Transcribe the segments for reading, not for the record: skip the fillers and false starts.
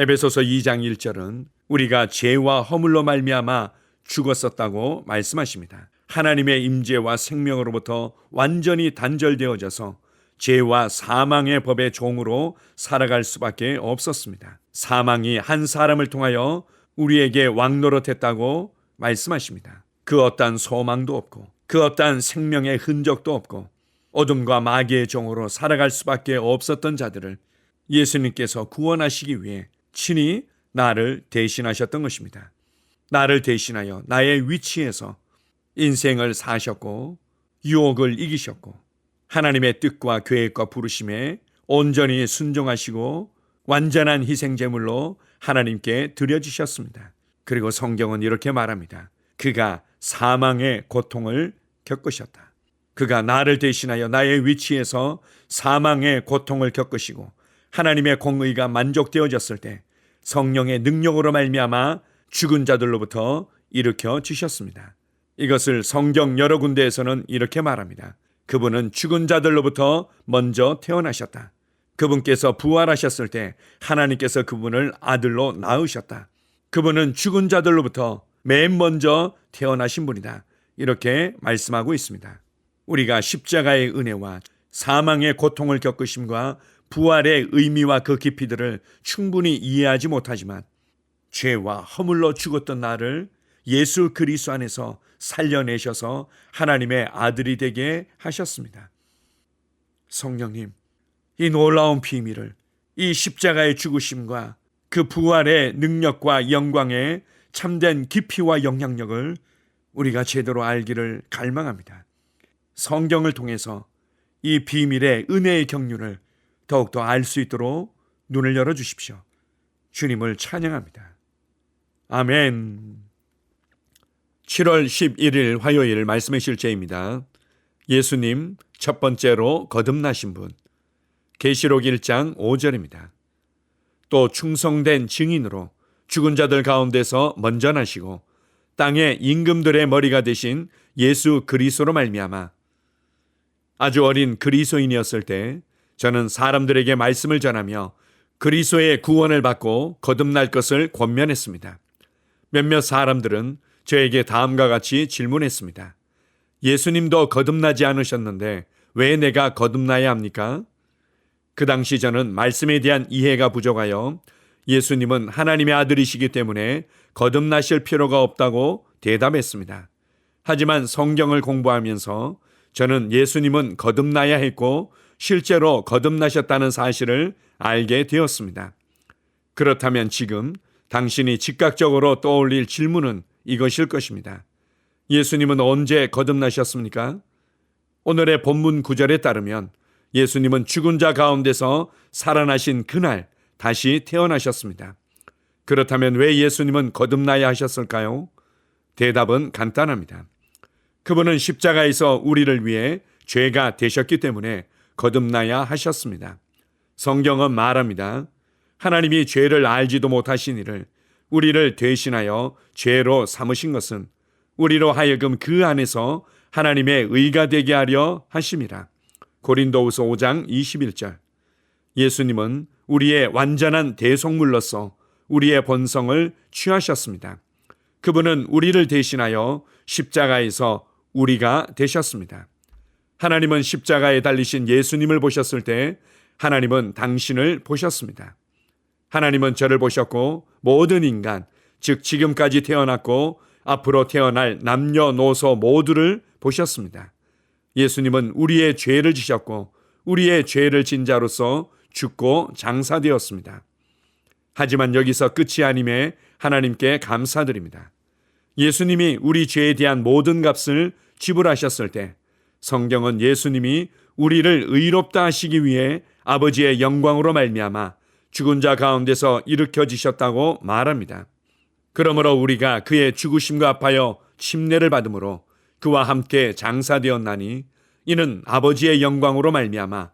에베소서 2장 1절은 우리가 죄와 허물로 말미암아 죽었었다고 말씀하십니다. 하나님의 임재와 생명으로부터 완전히 단절되어져서 죄와 사망의 법의 종으로 살아갈 수밖에 없었습니다. 사망이 한 사람을 통하여 우리에게 왕노릇했다고 말씀하십니다. 그 어떠한 소망도 없고 그 어떠한 생명의 흔적도 없고 어둠과 마귀의 종으로 살아갈 수밖에 없었던 자들을 예수님께서 구원하시기 위해 친히 나를 대신하셨던 것입니다. 나를 대신하여 나의 위치에서 인생을 사셨고 유혹을 이기셨고 하나님의 뜻과 계획과 부르심에 온전히 순종하시고 완전한 희생제물로 하나님께 드려지셨습니다. 그리고 성경은 이렇게 말합니다. 그가 사망의 고통을 겪으셨다. 그가 나를 대신하여 나의 위치에서 사망의 고통을 겪으시고 하나님의 공의가 만족되어졌을 때 성령의 능력으로 말미암아 죽은 자들로부터 일으켜 주셨습니다. 이것을 성경 여러 군데에서는 이렇게 말합니다. 그분은 죽은 자들로부터 먼저 태어나셨다. 그분께서 부활하셨을 때 하나님께서 그분을 아들로 낳으셨다. 그분은 죽은 자들로부터 맨 먼저 태어나신 분이다. 이렇게 말씀하고 있습니다. 우리가 십자가의 은혜와 사망의 고통을 겪으심과 부활의 의미와 그 깊이들을 충분히 이해하지 못하지만 죄와 허물로 죽었던 나를 예수 그리스도 안에서 살려내셔서 하나님의 아들이 되게 하셨습니다. 성령님, 이 놀라운 비밀을, 이 십자가의 죽으심과 그 부활의 능력과 영광의 참된 깊이와 영향력을 우리가 제대로 알기를 갈망합니다. 성경을 통해서 이 비밀의 은혜의 경륜을 더욱더 알 수 있도록 눈을 열어주십시오. 주님을 찬양합니다. 아멘. 7월 11일 화요일 말씀의 실제입니다. 예수님 첫 번째로 거듭나신 분. 계시록 1장 5절입니다. 또 충성된 증인으로 죽은 자들 가운데서 먼저 나시고 땅의 임금들의 머리가 되신 예수 그리스도로 말미암아 아주 어린 그리스도인이었을 때 저는 사람들에게 말씀을 전하며 그리스도의 구원을 받고 거듭날 것을 권면했습니다. 몇몇 사람들은 저에게 다음과 같이 질문했습니다. 예수님도 거듭나지 않으셨는데 왜 내가 거듭나야 합니까? 그 당시 저는 말씀에 대한 이해가 부족하여 예수님은 하나님의 아들이시기 때문에 거듭나실 필요가 없다고 대답했습니다. 하지만 성경을 공부하면서 저는 예수님은 거듭나야 했고 실제로 거듭나셨다는 사실을 알게 되었습니다. 그렇다면 지금 당신이 즉각적으로 떠올릴 질문은 이것일 것입니다. 예수님은 언제 거듭나셨습니까? 오늘의 본문 구절에 따르면 예수님은 죽은 자 가운데서 살아나신 그날 다시 태어나셨습니다. 그렇다면 왜 예수님은 거듭나야 하셨을까요? 대답은 간단합니다. 그분은 십자가에서 우리를 위해 죄가 되셨기 때문에 거듭나야 하셨습니다. 성경은 말합니다. 하나님이 죄를 알지도 못하신 이를 우리를 대신하여 죄로 삼으신 것은 우리로 하여금 그 안에서 하나님의 의가 되게 하려 하심이라. 고린도후서 5장 21절. 예수님은 우리의 완전한 대속물로서 우리의 본성을 취하셨습니다. 그분은 우리를 대신하여 십자가에서 우리가 되셨습니다. 하나님은 십자가에 달리신 예수님을 보셨을 때 하나님은 당신을 보셨습니다. 하나님은 저를 보셨고 모든 인간, 즉 지금까지 태어났고 앞으로 태어날 남녀노소 모두를 보셨습니다. 예수님은 우리의 죄를 지셨고 우리의 죄를 진 자로서 죽고 장사되었습니다. 하지만 여기서 끝이 아님에 하나님께 감사드립니다. 예수님이 우리 죄에 대한 모든 값을 지불하셨을 때 성경은 예수님이 우리를 의롭다 하시기 위해 아버지의 영광으로 말미암아 죽은 자 가운데서 일으켜지셨다고 말합니다. 그러므로 우리가 그의 죽으심과 합하여 침례를 받음으로 그와 함께 장사되었나니 이는 아버지의 영광으로 말미암아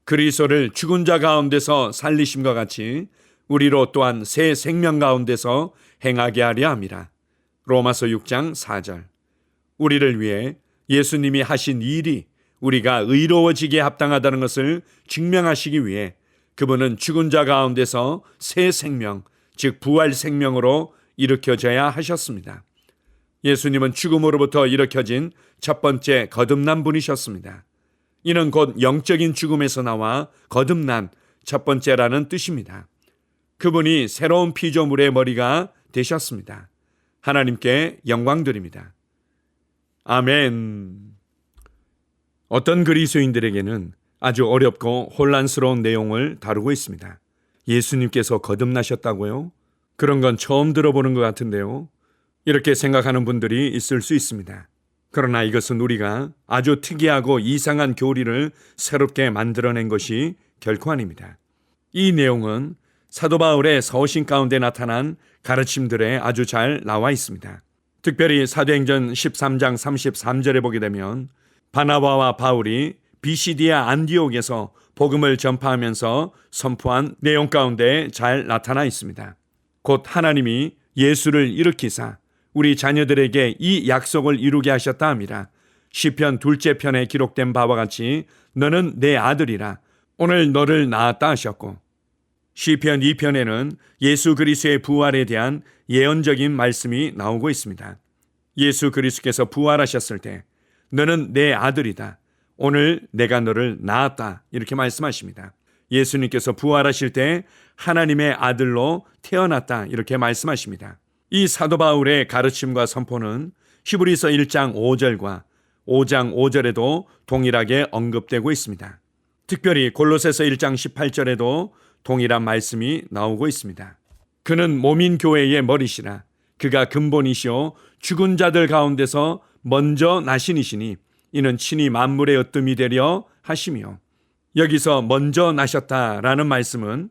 그리스도를 죽은 자 가운데서 살리심과 같이 우리로 또한 새 생명 가운데서 행하게 하려 함이라. 로마서 6장 4절. 우리를 위해 예수님이 하신 일이 우리가 의로워지기에 합당하다는 것을 증명하시기 위해 그분은 죽은 자 가운데서 새 생명, 즉 부활 생명으로 일으켜져야 하셨습니다. 예수님은 죽음으로부터 일으켜진 첫 번째 거듭난 분이셨습니다. 이는 곧 영적인 죽음에서 나와 거듭난 첫 번째라는 뜻입니다. 그분이 새로운 피조물의 머리가 되셨습니다. 하나님께 영광 드립니다. 아멘. 어떤 그리스도인들에게는 아주 어렵고 혼란스러운 내용을 다루고 있습니다. 예수님께서 거듭나셨다고요? 그런 건 처음 들어보는 것 같은데요. 이렇게 생각하는 분들이 있을 수 있습니다. 그러나 이것은 우리가 아주 특이하고 이상한 교리를 새롭게 만들어낸 것이 결코 아닙니다. 이 내용은 사도 바울의 서신 가운데 나타난 가르침들에 아주 잘 나와 있습니다. 특별히 사도행전 13장 33절에 보게 되면 바나바와 바울이 비시디아 안디옥에서 복음을 전파하면서 선포한 내용 가운데 잘 나타나 있습니다. 곧 하나님이 예수를 일으키사 우리 자녀들에게 이 약속을 이루게 하셨다 함이라. 시편 2째 편에 기록된 바와 같이 너는 내 아들이라 오늘 너를 낳았다 하셨고, 시편 2편에는 예수 그리스도의 부활에 대한 예언적인 말씀이 나오고 있습니다. 예수 그리스도께서 부활하셨을 때 너는 내 아들이다. 오늘 내가 너를 낳았다. 이렇게 말씀하십니다. 예수님께서 부활하실 때 하나님의 아들로 태어났다. 이렇게 말씀하십니다. 이 사도 바울의 가르침과 선포는 히브리서 1장 5절과 5장 5절에도 동일하게 언급되고 있습니다. 특별히 골로새서 1장 18절에도 동일한 말씀이 나오고 있습니다. 그는 몸인 교회의 머리시라. 그가 근본이시오 죽은 자들 가운데서 먼저 나신이시니 이는 친히 만물의 으뜸이 되려 하시며, 여기서 먼저 나셨다라는 말씀은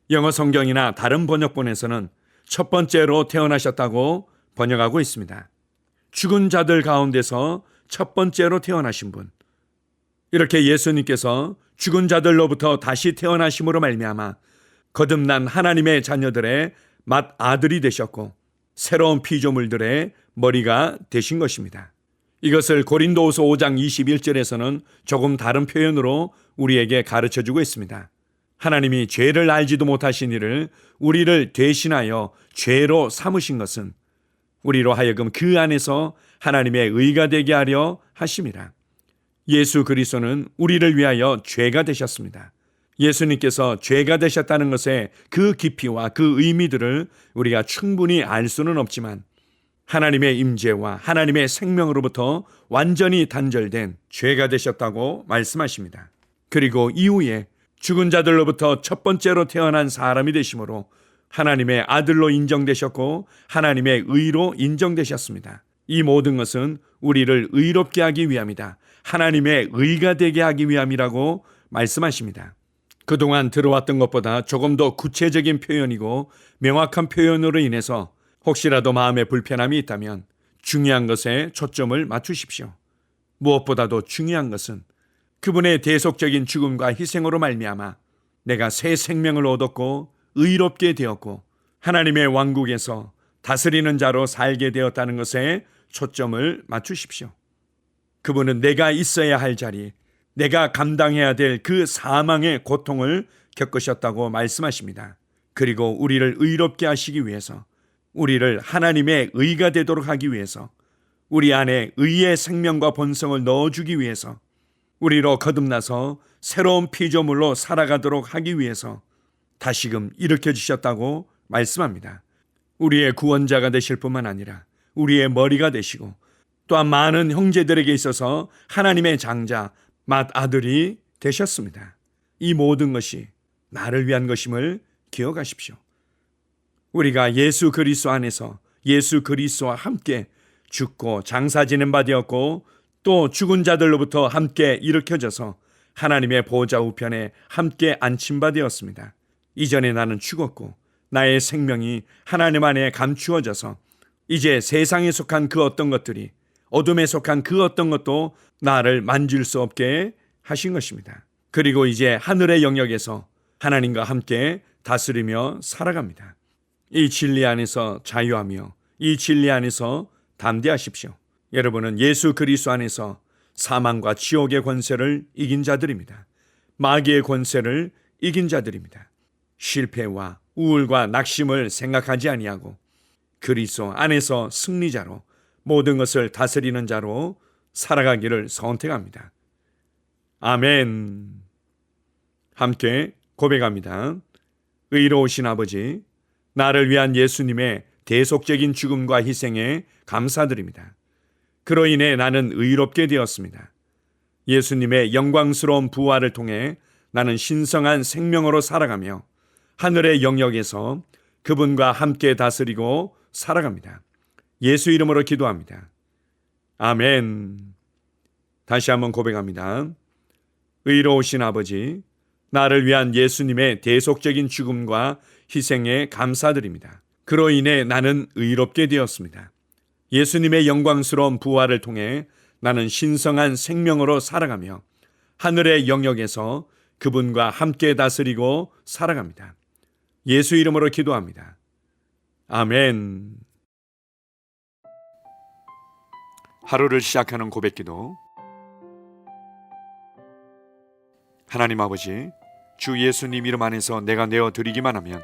영어 성경이나 다른 번역본에서는 첫 번째로 태어나셨다고 번역하고 있습니다. 죽은 자들 가운데서 첫 번째로 태어나신 분, 이렇게 예수님께서 죽은 자들로부터 다시 태어나심으로 말미암아 거듭난 하나님의 자녀들의 맏아들이 되셨고 새로운 피조물들의 머리가 되신 것입니다. 이것을 고린도후서 5장 21절에서는 조금 다른 표현으로 우리에게 가르쳐주고 있습니다. 하나님이 죄를 알지도 못하신 이를 우리를 대신하여 죄로 삼으신 것은 우리로 하여금 그 안에서 하나님의 의가 되게 하려 하심이라. 예수 그리스도는 우리를 위하여 죄가 되셨습니다. 예수님께서 죄가 되셨다는 것의 그 깊이와 그 의미들을 우리가 충분히 알 수는 없지만 하나님의 임재와 하나님의 생명으로부터 완전히 단절된 죄가 되셨다고 말씀하십니다. 그리고 이후에 죽은 자들로부터 첫 번째로 태어난 사람이 되심으로 하나님의 아들로 인정되셨고 하나님의 의로 인정되셨습니다. 이 모든 것은 우리를 의롭게 하기 위함이다. 하나님의 의가 되게 하기 위함이라고 말씀하십니다. 그동안 들어왔던 것보다 조금 더 구체적인 표현이고 명확한 표현으로 인해서 혹시라도 마음에 불편함이 있다면 중요한 것에 초점을 맞추십시오. 무엇보다도 중요한 것은 그분의 대속적인 죽음과 희생으로 말미암아 내가 새 생명을 얻었고 의롭게 되었고 하나님의 왕국에서 다스리는 자로 살게 되었다는 것에 초점을 맞추십시오. 그분은 내가 있어야 할 자리, 내가 감당해야 될 그 사망의 고통을 겪으셨다고 말씀하십니다. 그리고 우리를 의롭게 하시기 위해서, 우리를 하나님의 의가 되도록 하기 위해서, 우리 안에 의의 생명과 본성을 넣어주기 위해서, 우리로 거듭나서 새로운 피조물로 살아가도록 하기 위해서 다시금 일으켜주셨다고 말씀합니다. 우리의 구원자가 되실 뿐만 아니라 우리의 머리가 되시고 또한 많은 형제들에게 있어서 하나님의 장자, 맏아들이 되셨습니다. 이 모든 것이 나를 위한 것임을 기억하십시오. 우리가 예수 그리스도 안에서 예수 그리스도와 함께 죽고 장사 지낸 바 되었고 또 죽은 자들로부터 함께 일으켜져서 하나님의 보좌 우편에 함께 앉힌 바 되었습니다. 이전에 나는 죽었고 나의 생명이 하나님 안에 감추어져서 이제 세상에 속한 그 어떤 것들이, 어둠에 속한 그 어떤 것도 나를 만질 수 없게 하신 것입니다. 그리고 이제 하늘의 영역에서 하나님과 함께 다스리며 살아갑니다. 이 진리 안에서 자유하며 이 진리 안에서 담대하십시오. 여러분은 예수 그리스도 안에서 사망과 지옥의 권세를 이긴 자들입니다. 마귀의 권세를 이긴 자들입니다. 실패와 우울과 낙심을 생각하지 아니하고 그리스도 안에서 승리자로 모든 것을 다스리는 자로 살아가기를 선택합니다. 아멘. 함께 고백합니다. 의로우신 아버지, 나를 위한 예수님의 대속적인 죽음과 희생에 감사드립니다. 그로 인해 나는 의롭게 되었습니다. 예수님의 영광스러운 부활을 통해 나는 신성한 생명으로 살아가며 하늘의 영역에서 그분과 함께 다스리고 살아갑니다. 예수 이름으로 기도합니다. 아멘. 다시 한번 고백합니다. 의로우신 아버지, 나를 위한 예수님의 대속적인 죽음과 희생에 감사드립니다. 그로 인해 나는 의롭게 되었습니다. 예수님의 영광스러운 부활을 통해 나는 신성한 생명으로 살아가며 하늘의 영역에서 그분과 함께 다스리고 살아갑니다. 예수 이름으로 기도합니다. 아멘. 하루를 시작하는 고백기도. 하나님 아버지, 주 예수님 이름 안에서 내가 내어드리기만 하면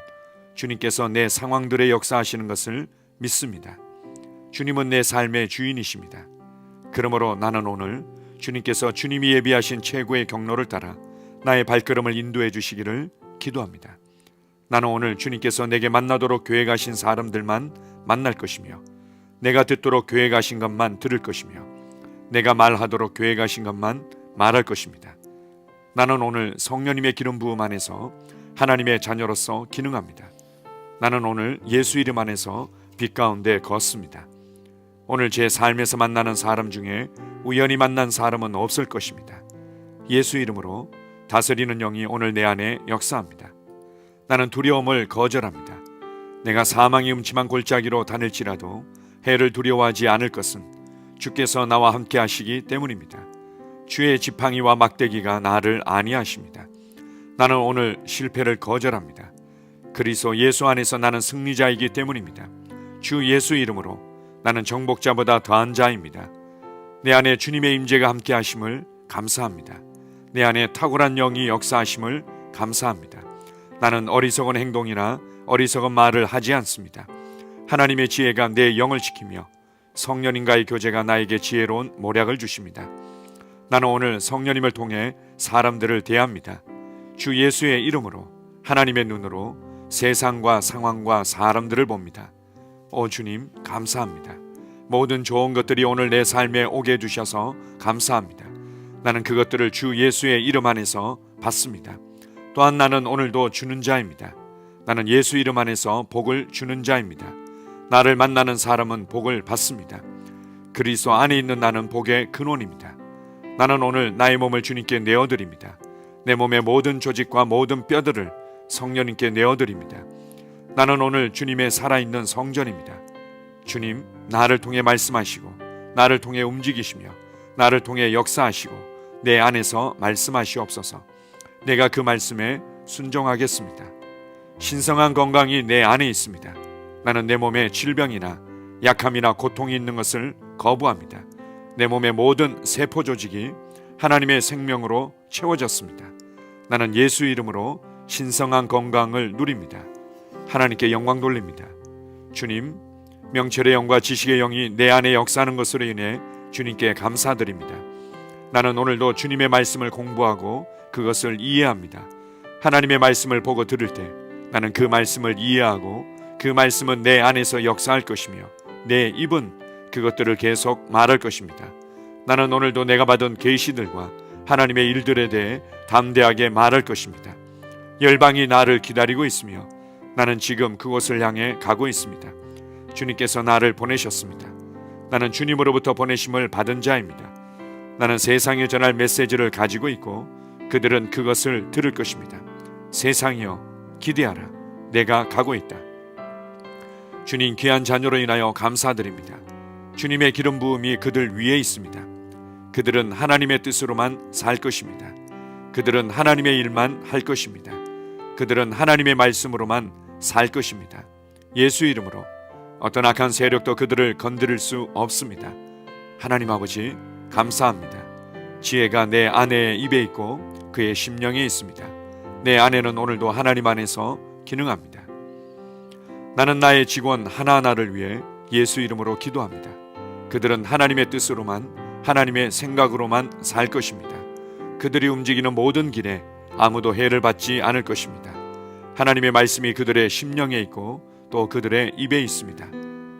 주님께서 내 상황들에 역사하시는 것을 믿습니다. 주님은 내 삶의 주인이십니다. 그러므로 나는 오늘 주님께서 주님이 예비하신 최고의 경로를 따라 나의 발걸음을 인도해 주시기를 기도합니다. 나는 오늘 주님께서 내게 만나도록 교회 가신 사람들만 만날 것이며, 내가 듣도록 교회 가신 것만 들을 것이며, 내가 말하도록 교회 가신 것만 말할 것입니다. 나는 오늘 성령님의 기름 부음 안에서 하나님의 자녀로서 기능합니다. 나는 오늘 예수 이름 안에서 빛 가운데 걷습니다. 오늘 제 삶에서 만나는 사람 중에 우연히 만난 사람은 없을 것입니다. 예수 이름으로 다스리는 영이 오늘 내 안에 역사합니다. 나는 두려움을 거절합니다. 내가 사망의 음침한 골짜기로 다닐지라도 해를 두려워하지 않을 것은 주께서 나와 함께 하시기 때문입니다. 주의 지팡이와 막대기가 나를 안위하십니다. 나는 오늘 실패를 거절합니다. 그리스도 예수 안에서 나는 승리자이기 때문입니다. 주 예수 이름으로 나는 정복자보다 더한 자입니다. 내 안에 주님의 임재가 함께 하심을 감사합니다. 내 안에 탁월한 영이 역사하심을 감사합니다. 나는 어리석은 행동이나 어리석은 말을 하지 않습니다. 하나님의 지혜가 내 영을 지키며 성령님과의 교제가 나에게 지혜로운 모략을 주십니다. 나는 오늘 성령님을 통해 사람들을 대합니다. 주 예수의 이름으로 하나님의 눈으로 세상과 상황과 사람들을 봅니다. 오 주님, 감사합니다. 모든 좋은 것들이 오늘 내 삶에 오게 해주셔서 감사합니다. 나는 그것들을 주 예수의 이름 안에서 받습니다. 또한 나는 오늘도 주는 자입니다. 나는 예수 이름 안에서 복을 주는 자입니다. 나를 만나는 사람은 복을 받습니다. 그리스도 안에 있는 나는 복의 근원입니다. 나는 오늘 나의 몸을 주님께 내어드립니다. 내 몸의 모든 조직과 모든 뼈들을 성령님께 내어드립니다. 나는 오늘 주님의 살아있는 성전입니다. 주님, 나를 통해 말씀하시고 나를 통해 움직이시며 나를 통해 역사하시고 내 안에서 말씀하시옵소서. 내가 그 말씀에 순종하겠습니다. 신성한 건강이 내 안에 있습니다. 나는 내 몸에 질병이나 약함이나 고통이 있는 것을 거부합니다. 내 몸의 모든 세포 조직이 하나님의 생명으로 채워졌습니다. 나는 예수 이름으로 신성한 건강을 누립니다. 하나님께 영광 돌립니다. 주님, 명철의 영과 지식의 영이 내 안에 역사하는 것으로 인해 주님께 감사드립니다. 나는 오늘도 주님의 말씀을 공부하고 그것을 이해합니다. 하나님의 말씀을 보고 들을 때 나는 그 말씀을 이해하고 그 말씀은 내 안에서 역사할 것이며 내 입은 그것들을 계속 말할 것입니다. 나는 오늘도 내가 받은 계시들과 하나님의 일들에 대해 담대하게 말할 것입니다. 열방이 나를 기다리고 있으며 나는 지금 그곳을 향해 가고 있습니다. 주님께서 나를 보내셨습니다. 나는 주님으로부터 보내심을 받은 자입니다. 나는 세상에 전할 메시지를 가지고 있고 그들은 그것을 들을 것입니다. 세상이여 기대하라. 내가 가고 있다. 주님 귀한 자녀로 인하여 감사드립니다. 주님의 기름 부음이 그들 위에 있습니다. 그들은 하나님의 뜻으로만 살 것입니다. 그들은 하나님의 일만 할 것입니다. 그들은 하나님의 말씀으로만 살 것입니다. 예수 이름으로 어떤 악한 세력도 그들을 건드릴 수 없습니다. 하나님 아버지 감사합니다. 지혜가 내 아내의 입에 있고 그의 심령에 있습니다. 내 아내는 오늘도 하나님 안에서 기능합니다. 나는 나의 직원 하나하나를 위해 예수 이름으로 기도합니다. 그들은 하나님의 뜻으로만, 하나님의 생각으로만 살 것입니다. 그들이 움직이는 모든 길에 아무도 해를 받지 않을 것입니다. 하나님의 말씀이 그들의 심령에 있고 또 그들의 입에 있습니다.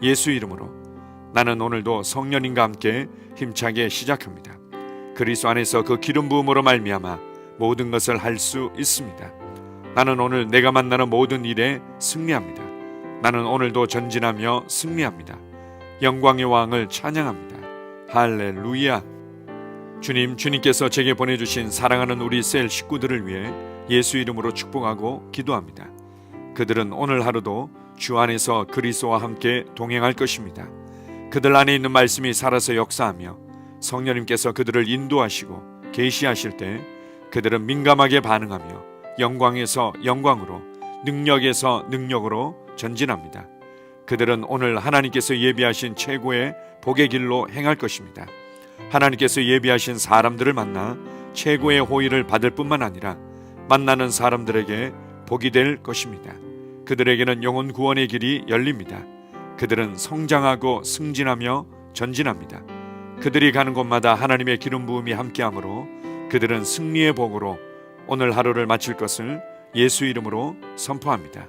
예수 이름으로 나는 오늘도 성령님과 함께 힘차게 시작합니다. 그리스도 안에서 그 기름 부음으로 말미암아 모든 것을 할 수 있습니다. 나는 오늘 내가 만나는 모든 일에 승리합니다. 나는 오늘도 전진하며 승리합니다. 영광의 왕을 찬양합니다. 할렐루야. 주님께서 제게 보내주신 사랑하는 우리 셀 식구들을 위해 예수 이름으로 축복하고 기도합니다. 그들은 오늘 하루도 주 안에서 그리스도와 함께 동행할 것입니다. 그들 안에 있는 말씀이 살아서 역사하며 성령님께서 그들을 인도하시고 계시하실 때 그들은 민감하게 반응하며 영광에서 영광으로, 능력에서 능력으로 전진합니다. 그들은 오늘 하나님께서 예비하신 최고의 복의 길로 행할 것입니다. 하나님께서 예비하신 사람들을 만나 최고의 호의를 받을 뿐만 아니라 만나는 사람들에게 복이 될 것입니다. 그들에게는 영혼 구원의 길이 열립니다. 그들은 성장하고 승진하며 전진합니다. 그들이 가는 곳마다 하나님의 기름 부음이 함께하므로 그들은 승리의 복으로 오늘 하루를 마칠 것을 예수 이름으로 선포합니다.